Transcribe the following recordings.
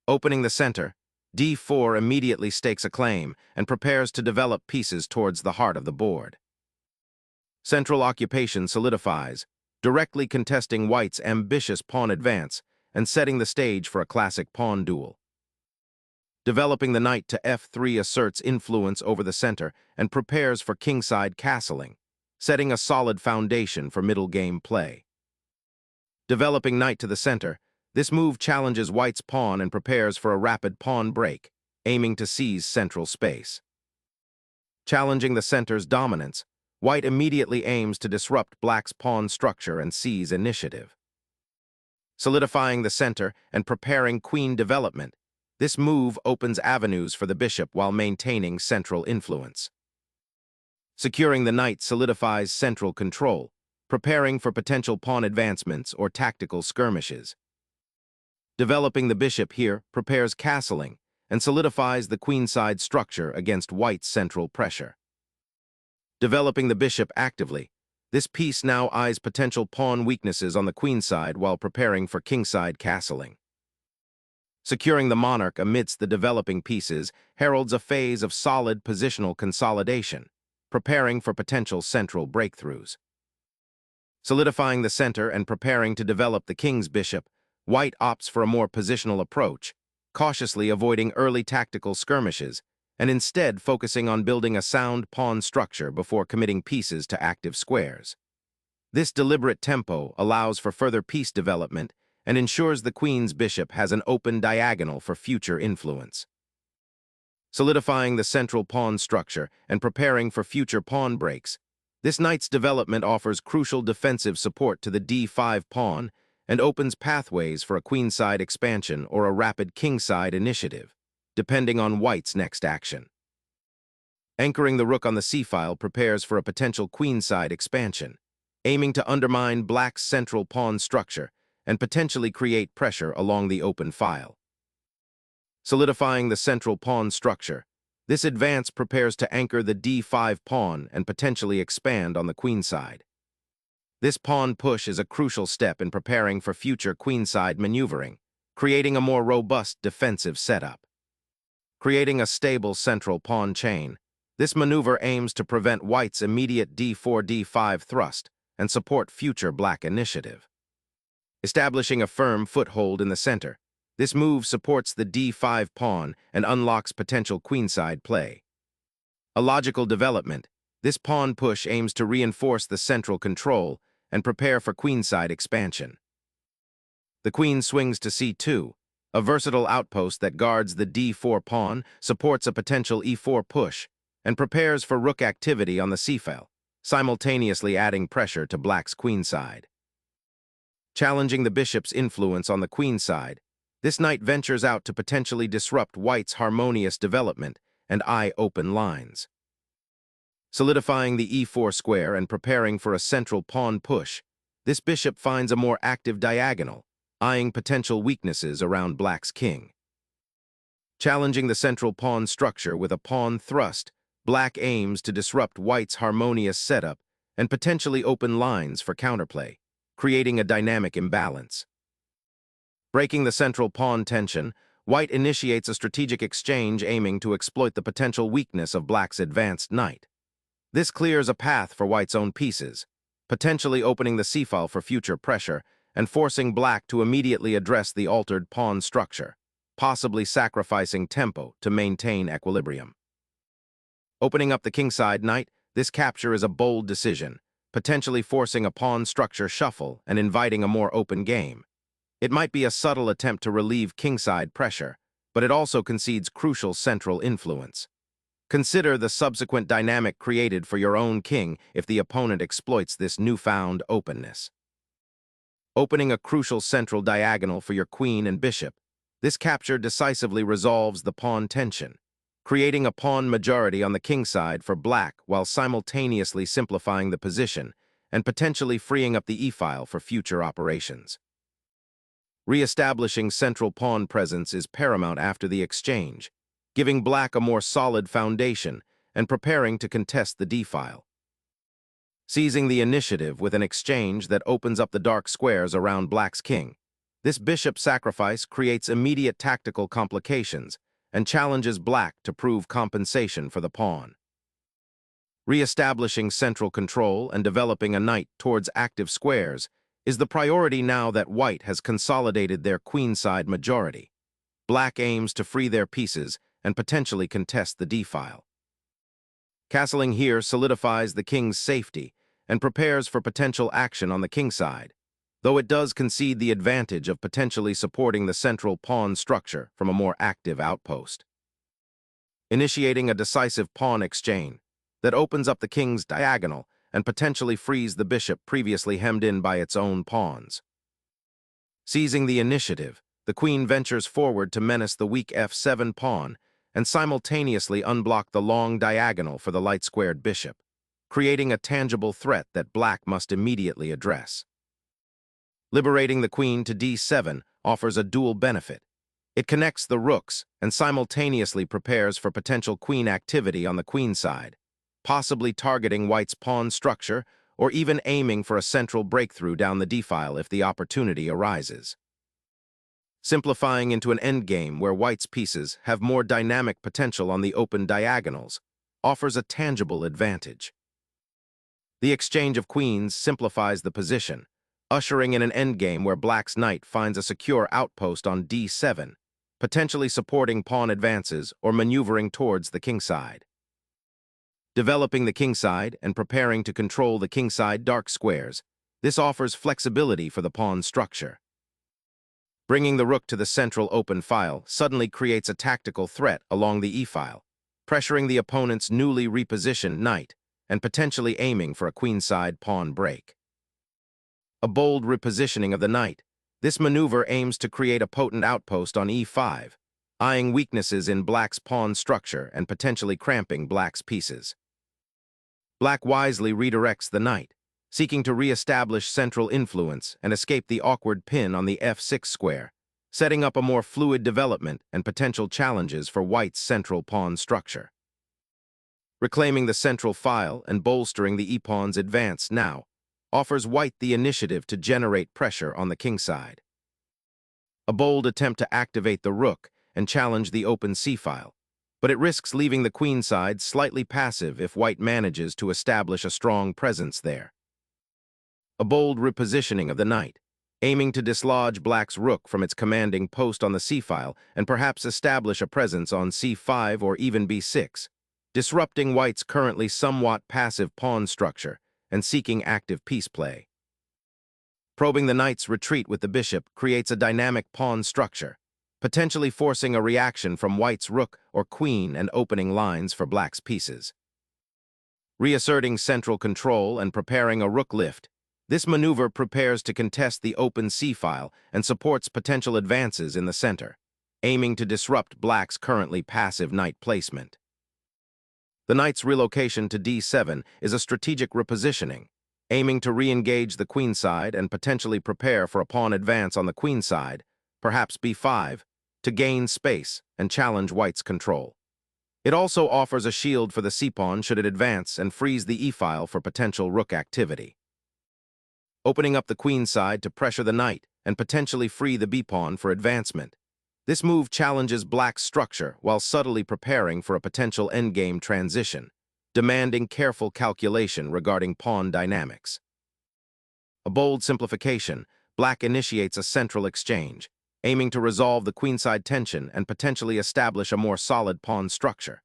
Opening the center, d4 immediately stakes a claim and prepares to develop pieces towards the heart of the board. Central occupation solidifies, directly contesting white's ambitious pawn advance and setting the stage for a classic pawn duel. Developing the knight to f3 asserts influence over the center and prepares for kingside castling, setting a solid foundation for middle game play. Developing knight to the center, this move challenges white's pawn and prepares for a rapid pawn break, aiming to seize central space. Challenging the center's dominance, white immediately aims to disrupt black's pawn structure and seize initiative. Solidifying the center and preparing queen development, this move opens avenues for the bishop while maintaining central influence. Securing the knight solidifies central control, preparing for potential pawn advancements or tactical skirmishes. Developing the bishop here prepares castling and solidifies the queenside structure against white's central pressure. Developing the bishop actively, this piece now eyes potential pawn weaknesses on the queenside while preparing for kingside castling. Securing the monarch amidst the developing pieces heralds a phase of solid positional consolidation, preparing for potential central breakthroughs. Solidifying the center and preparing to develop the king's bishop, white opts for a more positional approach, cautiously avoiding early tactical skirmishes, and instead focusing on building a sound pawn structure before committing pieces to active squares. This deliberate tempo allows for further piece development and ensures the queen's bishop has an open diagonal for future influence. Solidifying the central pawn structure and preparing for future pawn breaks, this knight's development offers crucial defensive support to the d5 pawn and opens pathways for a queenside expansion or a rapid kingside initiative, depending on white's next action. Anchoring the rook on the c-file prepares for a potential queenside expansion, aiming to undermine black's central pawn structure and potentially create pressure along the open file. Solidifying the central pawn structure, this advance prepares to anchor the d5 pawn and potentially expand on the queenside. This pawn push is a crucial step in preparing for future queenside maneuvering, creating a more robust defensive setup. Creating a stable central pawn chain, this maneuver aims to prevent white's immediate d4-d5 thrust and support future black initiative. Establishing a firm foothold in the center, this move supports the d5 pawn and unlocks potential queenside play. A logical development, this pawn push aims to reinforce the central control and prepare for queenside expansion. The queen swings to c2, a versatile outpost that guards the d4 pawn, supports a potential e4 push, and prepares for rook activity on the c-file, simultaneously adding pressure to black's queenside. Challenging the bishop's influence on the queenside, this knight ventures out to potentially disrupt white's harmonious development and eye open lines. Solidifying the e4 square and preparing for a central pawn push, this bishop finds a more active diagonal, eyeing potential weaknesses around black's king. Challenging the central pawn structure with a pawn thrust, black aims to disrupt white's harmonious setup and potentially open lines for counterplay, creating a dynamic imbalance. Breaking the central pawn tension, white initiates a strategic exchange aiming to exploit the potential weakness of black's advanced knight. This clears a path for white's own pieces, potentially opening the c-file for future pressure and forcing black to immediately address the altered pawn structure, possibly sacrificing tempo to maintain equilibrium. Opening up the kingside knight, this capture is a bold decision, potentially forcing a pawn structure shuffle and inviting a more open game. It might be a subtle attempt to relieve kingside pressure, but it also concedes crucial central influence. Consider the subsequent dynamic created for your own king if the opponent exploits this newfound openness. Opening a crucial central diagonal for your queen and bishop, this capture decisively resolves the pawn tension, creating a pawn majority on the kingside for black while simultaneously simplifying the position and potentially freeing up the e-file for future operations. Re-establishing central pawn presence is paramount after the exchange, giving black a more solid foundation and preparing to contest the d-file. Seizing the initiative with an exchange that opens up the dark squares around black's king, This bishop sacrifice creates immediate tactical complications and challenges black to prove compensation for the pawn. Re-establishing central control and developing a knight towards active squares is the priority now that white has consolidated their queenside majority. Black aims to free their pieces and potentially contest the d-file. Castling here solidifies the king's safety and prepares for potential action on the kingside, though it does concede the advantage of potentially supporting the central pawn structure from a more active outpost. Initiating a decisive pawn exchange that opens up the king's diagonal and potentially frees the bishop previously hemmed in by its own pawns. Seizing the initiative, the queen ventures forward to menace the weak f7 pawn and simultaneously unblock the long diagonal for the light-squared bishop, creating a tangible threat that black must immediately address. Liberating the queen to d7 offers a dual benefit. It connects the rooks and simultaneously prepares for potential queen activity on the queenside, possibly targeting white's pawn structure or even aiming for a central breakthrough down the d-file if the opportunity arises. Simplifying into an endgame where white's pieces have more dynamic potential on the open diagonals offers a tangible advantage. The exchange of queens simplifies the position, ushering in an endgame where black's knight finds a secure outpost on d7, potentially supporting pawn advances or maneuvering towards the kingside. Developing the kingside and preparing to control the kingside dark squares, this offers flexibility for the pawn structure. Bringing the rook to the central open file suddenly creates a tactical threat along the e-file, pressuring the opponent's newly repositioned knight and potentially aiming for a queenside pawn break. A bold repositioning of the knight, this maneuver aims to create a potent outpost on e5, eyeing weaknesses in black's pawn structure and potentially cramping black's pieces. Black wisely redirects the knight, seeking to re-establish central influence and escape the awkward pin on the f6 square, setting up a more fluid development and potential challenges for white's central pawn structure. Reclaiming the central file and bolstering the e-pawn's advance now offers white the initiative to generate pressure on the kingside. A bold attempt to activate the rook and challenge the open c-file, but it risks leaving the queenside slightly passive if white manages to establish a strong presence there. A bold repositioning of the knight, aiming to dislodge black's rook from its commanding post on the c-file and perhaps establish a presence on c5 or even b6, disrupting white's currently somewhat passive pawn structure and seeking active piece play. Probing the knight's retreat with the bishop creates a dynamic pawn structure, potentially forcing a reaction from white's rook or queen and opening lines for black's pieces. Reasserting central control and preparing a rook lift, this maneuver prepares to contest the open c-file and supports potential advances in the center, aiming to disrupt black's currently passive knight placement. The knight's relocation to d7 is a strategic repositioning, aiming to re-engage the queenside and potentially prepare for a pawn advance on the queenside, perhaps b5, to gain space and challenge white's control. It also offers a shield for the c-pawn should it advance and frees the e-file for potential rook activity. Opening up the queenside to pressure the knight and potentially free the b-pawn for advancement. This move challenges black's structure while subtly preparing for a potential endgame transition, demanding careful calculation regarding pawn dynamics. A bold simplification, black initiates a central exchange, aiming to resolve the queenside tension and potentially establish a more solid pawn structure.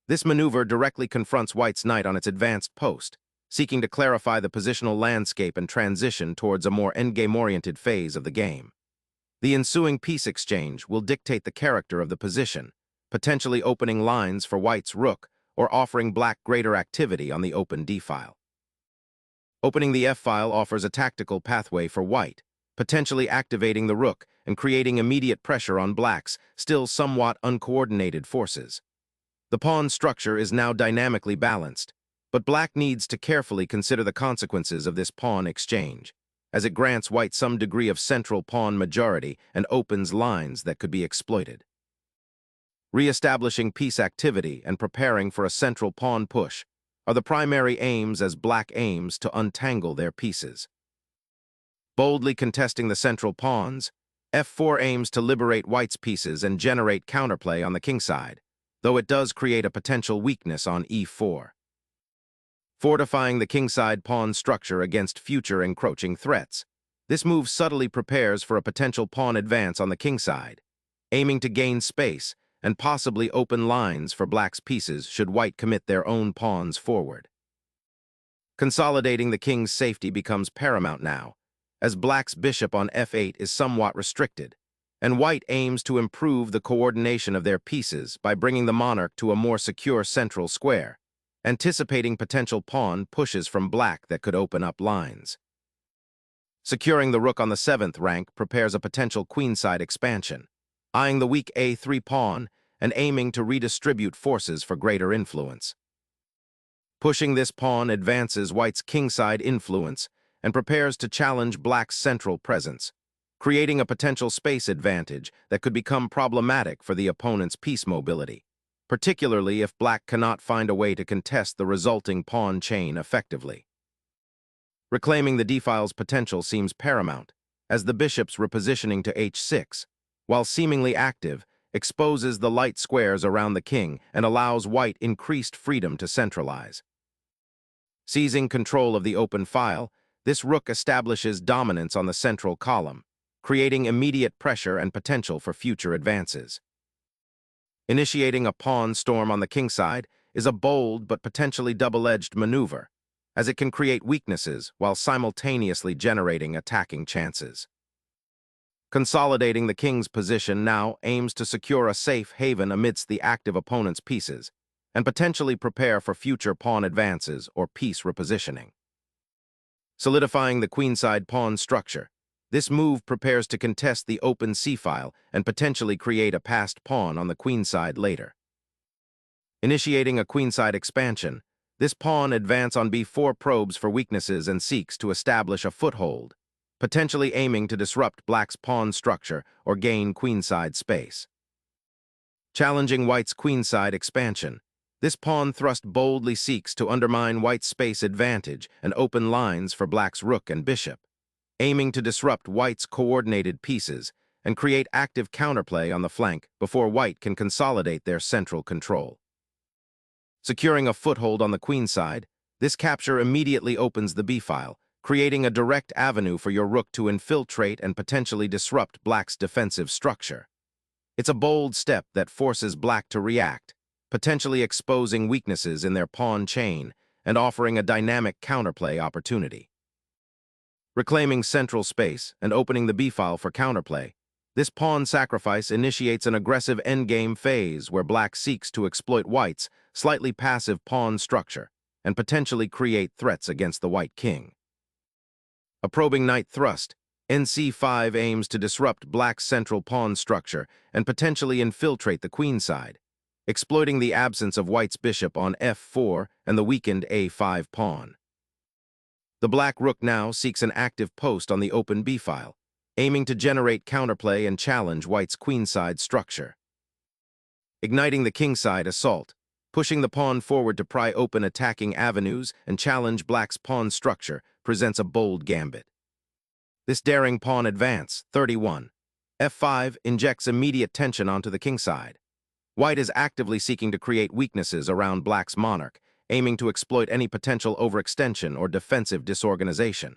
This maneuver directly confronts white's knight on its advanced post, seeking to clarify the positional landscape and transition towards a more endgame-oriented phase of the game. The ensuing piece exchange will dictate the character of the position, potentially opening lines for white's rook or offering black greater activity on the open d-file. Opening the f-file offers a tactical pathway for white, potentially activating the rook and creating immediate pressure on black's still somewhat uncoordinated forces. The pawn structure is now dynamically balanced, but black needs to carefully consider the consequences of this pawn exchange, as it grants white some degree of central pawn majority and opens lines that could be exploited. Re-establishing piece activity and preparing for a central pawn push are the primary aims as black aims to untangle their pieces. Boldly contesting the central pawns, F4 aims to liberate white's pieces and generate counterplay on the kingside, though it does create a potential weakness on E4. Fortifying the kingside pawn structure against future encroaching threats. This move subtly prepares for a potential pawn advance on the kingside, aiming to gain space and possibly open lines for black's pieces should white commit their own pawns forward. Consolidating the king's safety becomes paramount now, as black's bishop on F8 is somewhat restricted, and white aims to improve the coordination of their pieces by bringing the monarch to a more secure central square, anticipating potential pawn pushes from black that could open up lines. Securing the rook on the 7th rank prepares a potential queenside expansion, eyeing the weak A3 pawn and aiming to redistribute forces for greater influence. Pushing this pawn advances white's kingside influence and prepares to challenge black's central presence, creating a potential space advantage that could become problematic for the opponent's piece mobility, particularly if black cannot find a way to contest the resulting pawn chain effectively. Reclaiming the d-file's potential seems paramount, as the bishop's repositioning to h6, while seemingly active, exposes the light squares around the king and allows white increased freedom to centralize. Seizing control of the open file, this rook establishes dominance on the central column, creating immediate pressure and potential for future advances. Initiating a pawn storm on the kingside is a bold but potentially double-edged maneuver, as it can create weaknesses while simultaneously generating attacking chances. Consolidating the king's position now aims to secure a safe haven amidst the active opponent's pieces, and potentially prepare for future pawn advances or piece repositioning. Solidifying the queenside pawn structure, this move prepares to contest the open c-file and potentially create a passed pawn on the queenside later. Initiating a queenside expansion, this pawn advances on b4 probes for weaknesses and seeks to establish a foothold, potentially aiming to disrupt black's pawn structure or gain queenside space. Challenging white's queenside expansion, this pawn thrust boldly seeks to undermine white's space advantage and open lines for black's rook and bishop, aiming to disrupt white's coordinated pieces and create active counterplay on the flank before white can consolidate their central control. Securing a foothold on the queenside, this capture immediately opens the b-file, creating a direct avenue for your rook to infiltrate and potentially disrupt black's defensive structure. It's a bold step that forces black to react, potentially exposing weaknesses in their pawn chain and offering a dynamic counterplay opportunity. Reclaiming central space and opening the b-file for counterplay, this pawn sacrifice initiates an aggressive endgame phase where black seeks to exploit white's slightly passive pawn structure and potentially create threats against the white king. A probing knight thrust, nc5 aims to disrupt black's central pawn structure and potentially infiltrate the queenside, exploiting the absence of white's bishop on f4 and the weakened a5 pawn. The black rook now seeks an active post on the open b-file, aiming to generate counterplay and challenge white's queenside structure. Igniting the kingside assault, pushing the pawn forward to pry open attacking avenues and challenge black's pawn structure presents a bold gambit. This daring pawn advance, 31, f5 injects immediate tension onto the kingside. White is actively seeking to create weaknesses around black's monarch, aiming to exploit any potential overextension or defensive disorganization.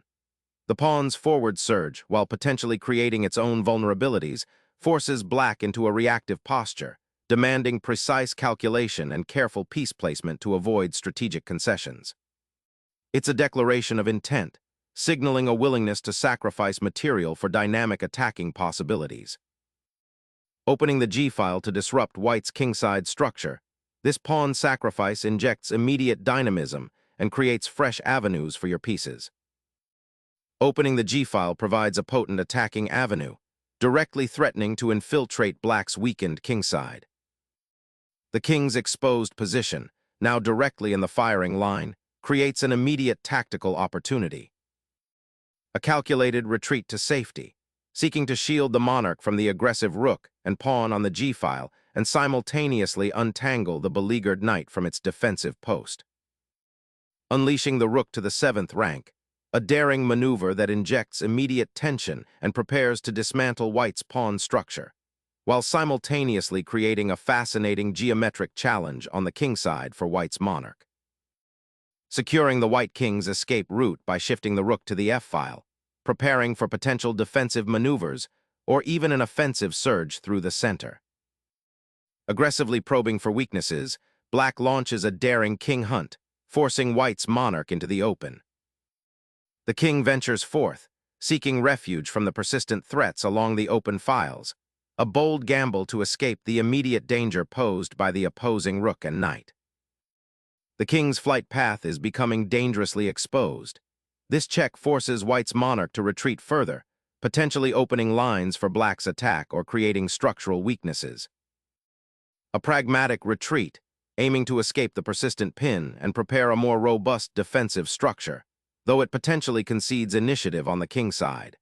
The pawn's forward surge, while potentially creating its own vulnerabilities, forces black into a reactive posture, demanding precise calculation and careful piece placement to avoid strategic concessions. It's a declaration of intent, signaling a willingness to sacrifice material for dynamic attacking possibilities. Opening the g-file to disrupt white's kingside structure, this pawn sacrifice injects immediate dynamism and creates fresh avenues for your pieces. Opening the g-file provides a potent attacking avenue, directly threatening to infiltrate black's weakened kingside. The king's exposed position, now directly in the firing line, creates an immediate tactical opportunity. A calculated retreat to safety, seeking to shield the monarch from the aggressive rook and pawn on the g-file and simultaneously untangle the beleaguered knight from its defensive post. Unleashing the rook to the 7th rank, a daring maneuver that injects immediate tension and prepares to dismantle white's pawn structure, while simultaneously creating a fascinating geometric challenge on the kingside for white's monarch. Securing the white king's escape route by shifting the rook to the f-file, preparing for potential defensive maneuvers or even an offensive surge through the center. Aggressively probing for weaknesses, black launches a daring king hunt, forcing white's monarch into the open. The king ventures forth, seeking refuge from the persistent threats along the open files, a bold gamble to escape the immediate danger posed by the opposing rook and knight. The king's flight path is becoming dangerously exposed. This check forces white's monarch to retreat further, potentially opening lines for black's attack or creating structural weaknesses. A pragmatic retreat, aiming to escape the persistent pin and prepare a more robust defensive structure, though it potentially concedes initiative on the king side.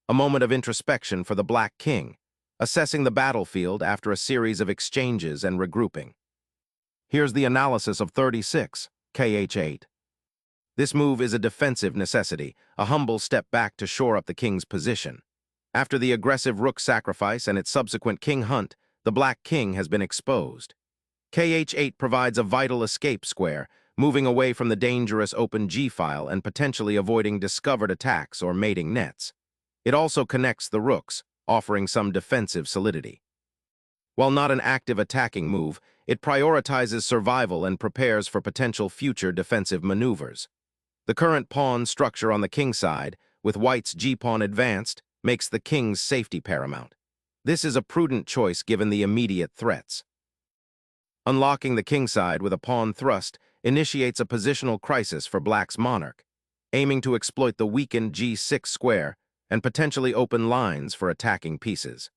A moment of introspection for the black king, assessing the battlefield after a series of exchanges and regrouping. Here's the analysis of 36, kh8. This move is a defensive necessity, a humble step back to shore up the king's position. After the aggressive rook sacrifice and its subsequent king hunt, the black king has been exposed. Kh8 provides a vital escape square, moving away from the dangerous open g-file and potentially avoiding discovered attacks or mating nets. It also connects the rooks, offering some defensive solidity. While not an active attacking move, it prioritizes survival and prepares for potential future defensive maneuvers. The current pawn structure on the king side, with white's g-pawn advanced, makes the king's safety paramount. This is a prudent choice given the immediate threats. Unlocking the king side with a pawn thrust initiates a positional crisis for black's monarch, aiming to exploit the weakened g6 square and potentially open lines for attacking pieces.